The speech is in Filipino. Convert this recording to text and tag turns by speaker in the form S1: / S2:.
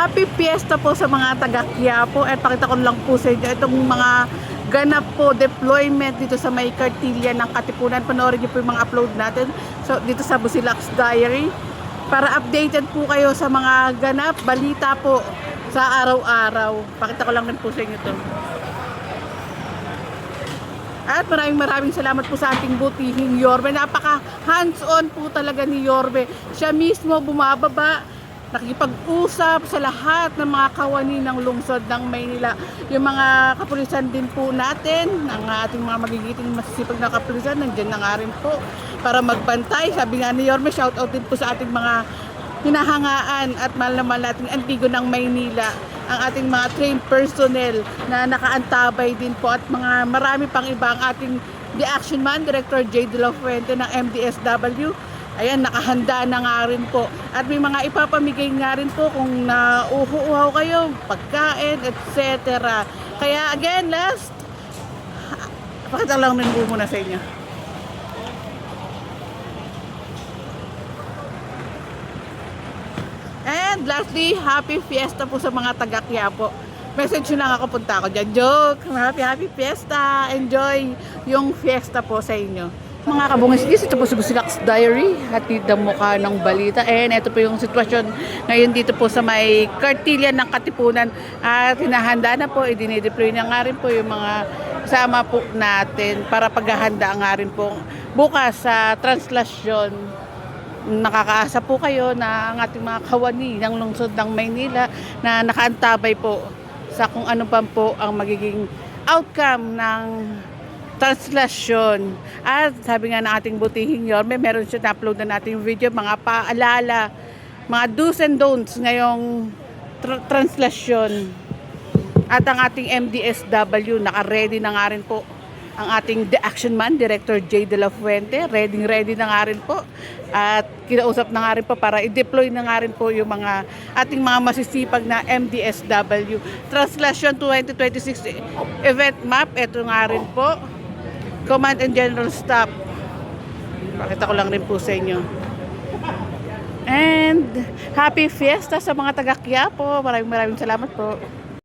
S1: Happy Fiesta po sa mga taga Quiapo at pakita ko lang po sa inyo itong mga ganap po deployment dito sa may kartilya ng Katipunan. Panoorin niyo po yung mga upload natin dito sa Busilak's Diary para updated po kayo sa mga ganap, balita po sa araw-araw. Pakita ko lang din po sa inyo to. At maraming salamat po sa ating butihing Yorme. Napaka hands-on po talaga ni Yorme. Siya mismo bumababa, nakikipag-usap sa lahat ng mga kawani ng lungsod ng Maynila. Yung mga kapulisan din po natin, ang ating mga magigiting masisipag na kapulisan, nandiyan na nga rin po para magbantay. Sabi nga ni Yorme, shout out din po sa ating mga hinahangaan at mahal na mahal nating Antigo ng Maynila, ang ating mga trained personnel na nakaantabay din po at mga marami pang iba, ang ating The Action Man, Director J. De La Fuente ng MDSW. Ayan, nakahanda na nga rin po. At may mga ipapamigay nga rin po kung nauuhaw kayo, pagkain, etc. Kaya again, last, pakita lang rin po muna sa inyo. And lastly, happy fiesta po sa mga taga Quiapo. Message nyo lang ako, punta ako dyan. Joke! Happy fiesta! Enjoy yung fiesta po sa inyo. Mga kabungis, ito po sa Busilak's Diary, hatid ang mukha ng balita. And ito po yung sitwasyon ngayon dito po sa may kartilya ng Katipunan. At hinahanda na po, idinideploy na nga rin po yung mga kasama po natin para paghahanda nga rin po bukas sa translasyon. Nakakaasa po kayo na ang ating mga kawani ng lungsod ng Maynila na nakaantabay po sa kung ano pa po ang magiging outcome ng translasyon. At sabi nga ng ating butihing Yorme, meron siya na-upload na nating video, mga paalala, mga do's and don'ts ngayong translasyon. At ang ating MDSW, naka-ready na nga rin po ang ating The Action Man, Director J. De La Fuente, ready na nga rin po. At kinausap na nga rin po para i-deploy na nga rin po yung mga ating mga masisipag na MDSW. Translasyon 2026 event map, ito nga rin po. Command and General Staff. Pakita ko lang rin po sa inyo. And happy fiesta sa mga taga Quiapo. Maraming salamat po.